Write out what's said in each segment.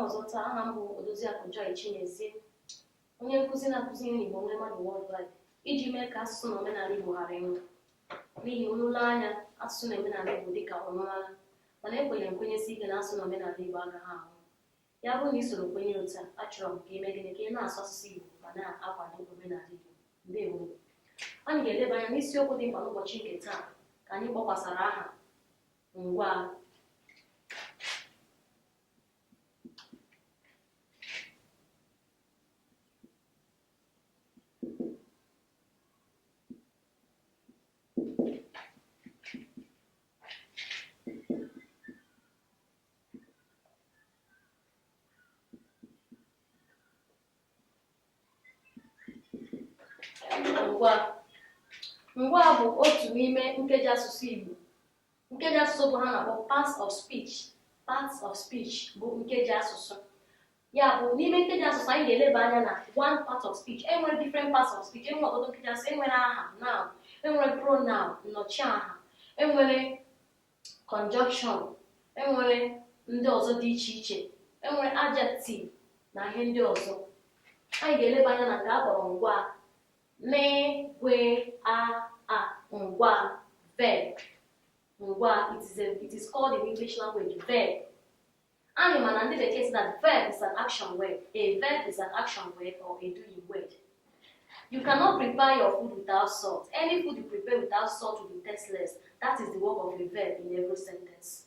ọzọ taa. Aha m bụ Odoziakụ Joy Chimezie, onye nkụzi na-akụzi ihe Igbo nwe mmadụ worldwide iji mee ka asụsụ na omenala Igbo ghara ịnwụ. N'ihi onye ụlọ anya asụsụ na omenala Igbo dịka ọnwụnwala, mana ekwenye nkwenyesi ike na asụsụ na omenala Igbo agaghị anwụ. Ya bụrụ na ị soro kwenye otu a, achọrọ m ka ime gịnị ka ị na-asụ asụsụ Igbo ma na-akwado omenala Igbo. Ndewo. Anyị ga-eleba anya n'isiokwu dị mkpa n'ụbọchị nke taa ka anyị kpọkwasara aha ngwa. Ngwa bụ otu n'ime nkeji asụsụ Igbo. Nkeji asụsụ bụ ha na-akpọ parts of speech. Parts of speech bụ nkeji asụsụ. Ya bụ n'ime nkeji asụsụ anyị ga-eleba anya na one part of speech. Enwere different parts of speech. Enwere ọtụtụ nkeji asụsụ. Enwere aha, noun. Enwere pronoun, nnọchiaha. Enwere conjunction. Enwere ndị ọzọ dị iche iche. Enwere adjective na ihe ndị ọzọ. Anyị ga-eleba anya na nke a kpọrọ ngwa. Ngwa, verb. Ngwa, it is called in English language verb. And in ndị bekee say that verb is an action word. A verb is an action word or a doing word. You cannot prepare your food without salt. Any food you prepare without salt will be tasteless. That is the work of a verb in every sentence.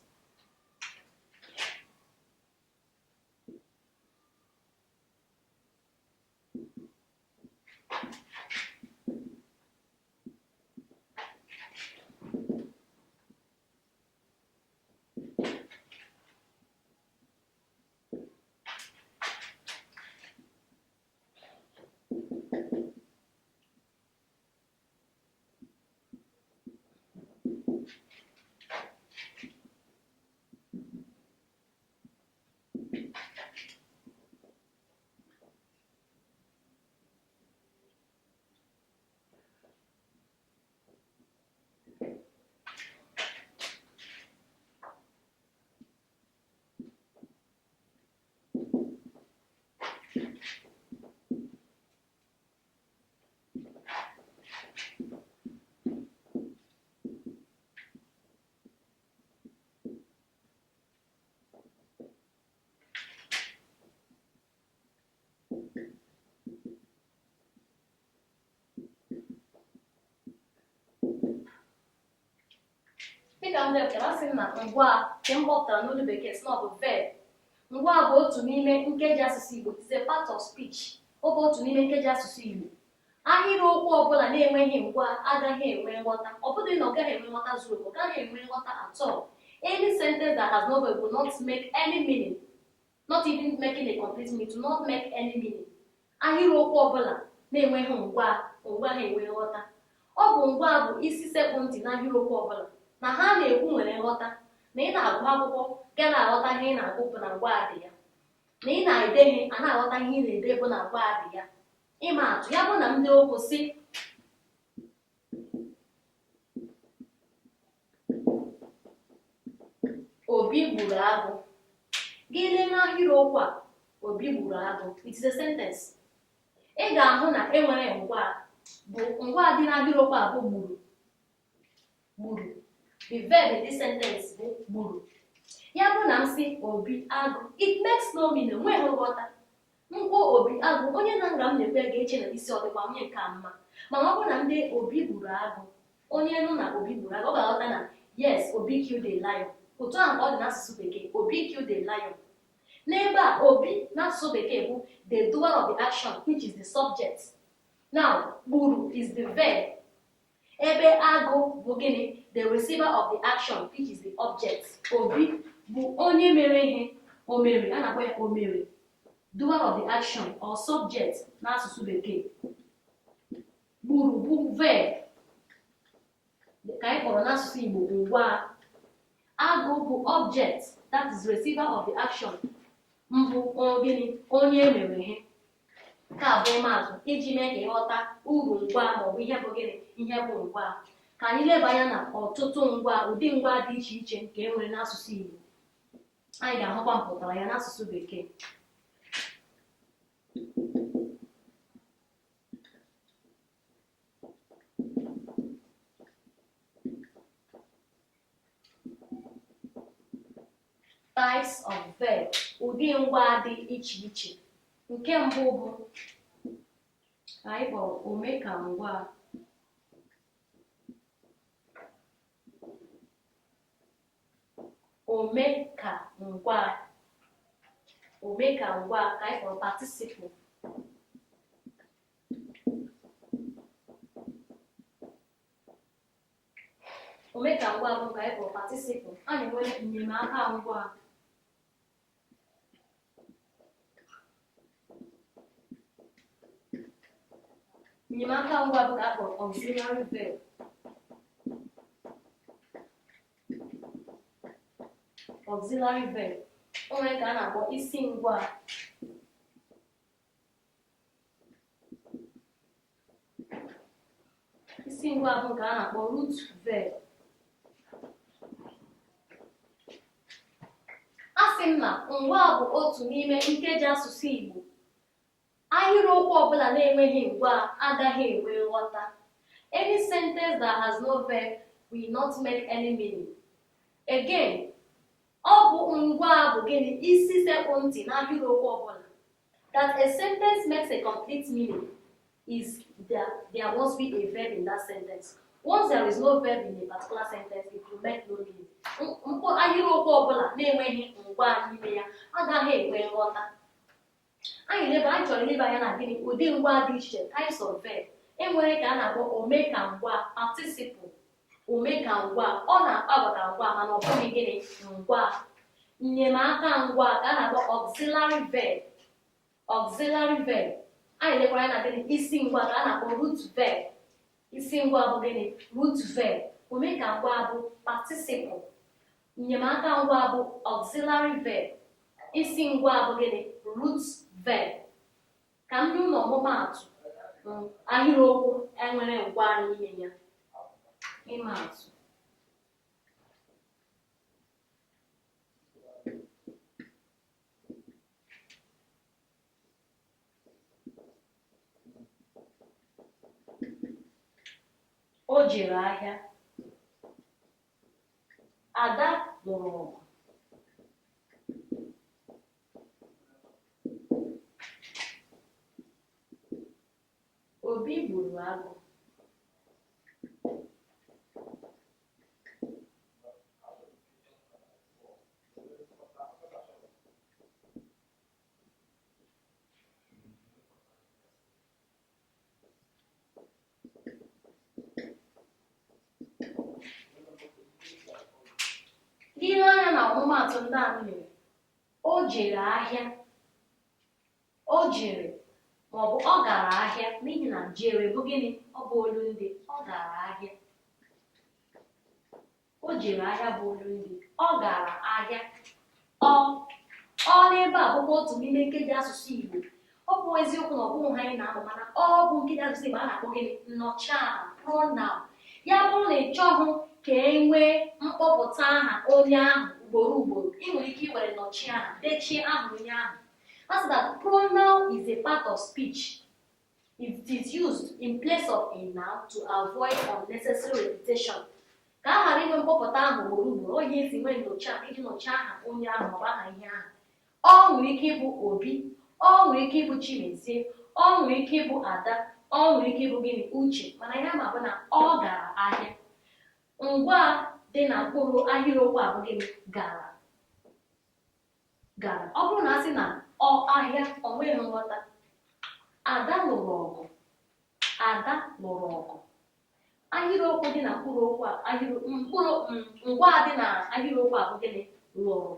Dịka ndị bekee asị na ngwa nke m kpọpụtara n'olu bekee si na ọ bụ verb. Ngwa bụ otu n'ime nkeji asụsụ Igbo. It is a part of speech. Ọ bụ otu n'ime nkeji asụsụ Igbo. Ahịrịokwu ọbụla na-enweghị ngwa agaghị enwe nghọta. Ọ bụghị na ọ gaghị enwe nghọta zuru oke, ọ gaghị enwe nghọta at all. Any sentence that has no verb will not make any meaning. Not even making a complete meaning, to not make any meaning. Ahịrịokwu ọbụla na-enweghị ngwa, ngwa ha enwe nghọta. Ọ bụ ngwa bụ isi sekpụ ntị na ahịrịokwu ọbụla. Na ha na-ekwu nwere nghọta. Na ị na-agụ akwụkwọ ga na-aghọta ihe ị na-agụ bụ na ngwa dị ya. Na ị na-ede ihe a na-aghọta ihe ị na-ede bụ na ngwa dị ya. Ịma atụ ya bụ na ndị okwu si Obi gburu agụ. Gị lee n'ahịrịokwu a, Obi gburu agụ. It is a sentence. Ị ga-ahụ na enwere ngwa bụ ngwa dị n'ahịrịokwu a bụ gburu. Gburu. The verb in this sentence bụ gburu. Ya bụ na m si Obi agụ, it makes no meaning. Nweghị nghọta. Nkwụ Obi agụ, onye na nga m na-ekwe ga-eche na isi ọdịkwa onye nke mma. Mana ọ bụrụ na ndị Obi gburu agụ, onye nụ na Obi gburu agụ, ọ ga-aghọta na yes, Obi killed a lion. Otu ahụ ka ọ dị n'asụsụ bekee, Obi killed a lion. N'ebe a, Obi n'asụsụ bekee bụ the doer of the action, which is the subject. Now, gburu is the verb. Ebe agụ bụ gịnị? The receiver of the action, which is the object. Obi bụ onye mere ihe, o mere, a na-akpọ ya o mere. Doer of the action or subject n'asụsụ bekee. Gburu bụ verb. Ka anyị kpọrọ n'asụsụ Igbo ngwa. Agụ bụ object, that is receiver of the action. Mbụ gịnị? Onye mere ihe. Nke a bụ maazụ iji mee ka ịghọta uru ngwa maọbụ ihe bụ gịnị? Ihe bụ ngwa. Ka anyị leba anya na ọtụtụ ngwa, ụdị ngwa dị iche iche nke enwere n'asụsụ Igbo. anyị ga-ahụkwa mpụtara ya n'asụsụ Bekee. Types of verb, ụdị ngwa dị iche iche. Nke mbụ bụ anyị kpọrọ omekangwa. Omekangwa, omekangwa ka anyị kpọrọ participle. Omekangwa bụ ka anyị kpọrọ participle. A na-enwere enyemaka ngwa. Enyemaka ngwa bụ ka a kpọrọ auxiliary verb. Auxiliary verb. O nwere ka a na-akpọ isi ngwa. Isi ngwa bụ nke a na-akpọ root verb. A sị m na ngwa bụ otu n'ime nkeji asụsụ Igbo. Ahịrịokwu ọbụla na-enweghị ngwa agaghị enwe nghọta. Any sentence that has no verb will not make any meaning. Again, ọ bụ ngwa bụ gịnị? Isi sekpụ ntị n'ahịrịokwu ọbụla. That a sentence makes a complete meaning is that there must be a verb in that sentence. Once there is no verb in a particular sentence, it will make no meaning. Ahịrịokwu ọbụla na-enweghị ngwa n'ime ya agaghị enwe nghọta. Anyị chọrọ ileba anya na gịnị? Ụdị ngwa dị iche, types of verb. Enwere ka a na-akpọ omekangwa, participle. Omekangwa, ọ na-akpabata ngwa mana ọ bụghị gịnị? Ngwa. Enyemaka ngwa ka a na-akpọ auxiliary verb. Auxiliary verb. Anyị lekwara anya na gịnị? Isi ngwa ka a na-akpọ root verb. Isi ngwa bụ gịnị? Root verb. Omekangwa bụ participle. Enyemaka ngwa bụ auxiliary verb. Isi ngwa bụ gịnị? Root verb. Ka m nye ụlọ ọmụmaatụ ahịrịokwu enwere ngwa n'ime ya. Ịma atụ. O jere ahịa. Ada lụrụ ọgụ. Obi gburu agụ. Ile anya na ọmụmaatụ ndị a mere, o jere ahịa. O jere maọbụ ọ gara ahịa, n'ihi na jere bụ gịnị? Ọ bụ olundi. Ọ gara ahịa. O jere ahịa bụ olundi. Ọ gara ahịa. Ọ n'ebe a bụkwa otu n'ime nkeji asụsụ Igbo. Ọ bụ eziokwu na ọ bụghị ha anyị na-amụ, mana ọ bụ nkeji asụsụ Igbo a na-akpọ gịnị? Nnọchiaha, pronoun. Ya bụrụ na ị chọghị ka e nwee mkpọpụta aha onye ahụ ugboro ugboro, ị nwere ike iwere nnọchiaha dechie aha onye ahụ. That's that pronoun is a part of speech. It is used in place of a noun to avoid unnecessary repetition. Ka a ghara inwe mkpọpụta ahụ ugboro ugboro, onye esi nwee nnọchiaha iji nọchie aha onye ahụ maọbụ aha ihe ahụ. Ọ nwere ike ịbụ Obi, ọ nwere ike ịbụ Chimezie, ọ nwere ike ịbụ Ada, ọ nwere ike ịbụ gịnị? Uche. Mana ihe ama bụ na ọ gara ahịa. Ngwa dị na mkpụrụ ahịrịokwu a bụ gịnị? Gara. Gara. Ọ bụrụ na a sị na ahịa, ọ nweghị nghọta. Ada lụrụ ọgụ. Ada lụrụ ọgụ. Ahịrịokwu dị na mkpụrụ okwu a, ngwa dị na ahịrịokwu a bụ gịnị? Lụrụ.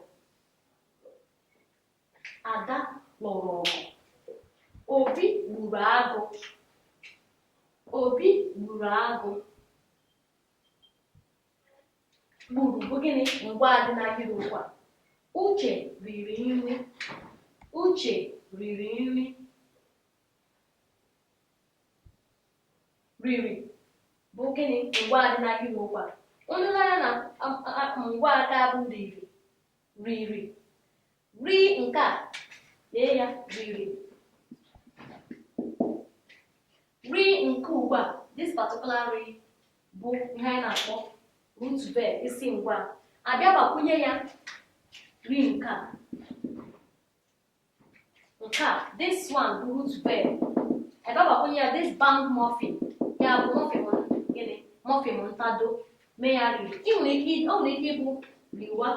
Ada lụrụ ọgụ. Obi gburu agụ. Obi gburu agụ. Gburu bụ gịnị? Ngwa dị n'ahịrịokwu a. Uche riri nri. Uche riri nri. Riri bụ gịnị? Ngwa dị n'ahịrịokwu a. Onye anya na ngwa aka bụ riri. Riri ri nke a lee ya riri. Ri nke ugbu a, this particular ri bụ ihe anyị na-akpọ root verb isi ngwa. Abịa gbakwunye ya ri nke a. Nke a, this one bụ root verb. Abịa gbakwunye ya this bank morpheme. Ya bụ morpheme gịnị? Morpheme ntado. Mee ya riri. O nwere ike ịbụ riwa.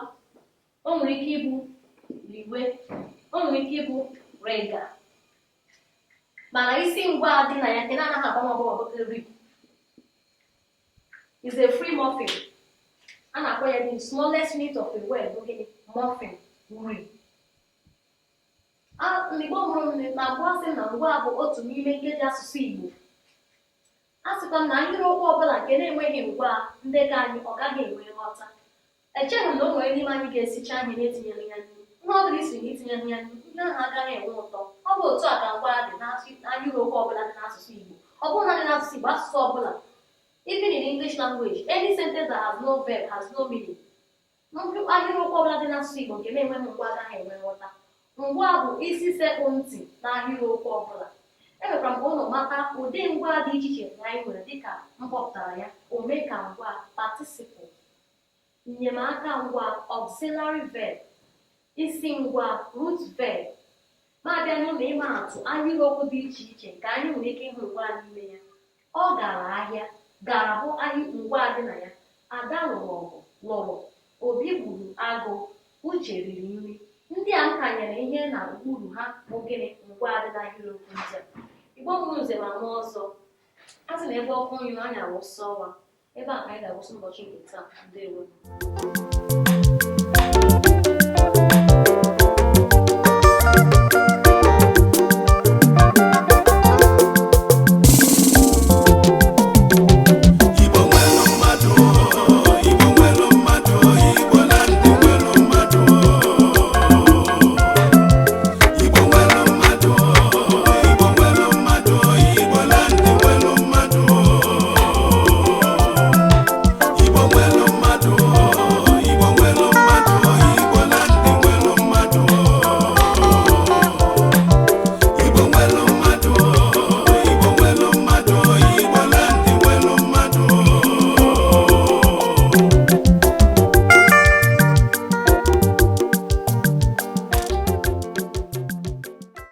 O nwere ike ịbụ riwe. O nwere ike ịbụ rega. Mana isi ngwa dị na ya nke na-anaghị agbanwe ri is a free morpheme. A na-akpọ ya the smallest unit of a word bụ gịnị? Morpheme, ri. Ndị Igbo mụrụ m na-agwa sị na ngwa bụ otu n'ime nkeji asụsụ Igbo. A sịkwa m na ahịrịokwu ọbụla nke na-enweghị ngwa ndị ka anyị ọ gaghị enwe nghọta. Echeghị m na o nwere n'ime anyị ga-esicha ihe na-etinyere ya n'ihu. Ihe ọ bụla isi na itinyere ya n'ihu, ihe ahụ agaghị enwe ụtọ. Ọ bụ otu a ka ngwa dị n'ahịrịokwu ọbụla dị n'asụsụ Igbo. Ọ bụrụ na dị n'asụsụ Igbo, asụsụ ọbụla, even in English language, any sentence that has no verb has no meaning. Ahịrịokwu ọbụla dị n'asụsụ Igbo nke na-enweghị ngwa agaghị enwe nghọta. Ngwa bụ isi sekpụ ntị n'ahịrịokwu ọbụla. Emekwara m ka ụnụ mata ụdị ngwa dị iche iche na anyị nwere dịka mkpọpụtara ya: omeka ngwa, participle, enyemaka ngwa, auxiliary verb, isi ngwa, root verb. Ma bịa n'ụlọ ịma atụ ahịrịokwu dị iche iche nke anyị nwere ike ịhụ ngwa n'ime ya. Ọ gara ahịa, gara bụ ngwa dị na ya. Ada lụrụ ọgụ, lụrụ. Obi gburu agụ, Uche riri nri. Ndị a m kanyere ihe na ụkpụrụ ha bụ gịnị? Ngwa dị n'ahịrịokwu ndị a. Igbo mụrụ nze ma mụọ ọzọ. A sị na ebe ọkụ nyụrụ anya wụsọ ọwa. Ebe a ka anyị ga-agwụsị ụbọchị nke taa. Ndewo.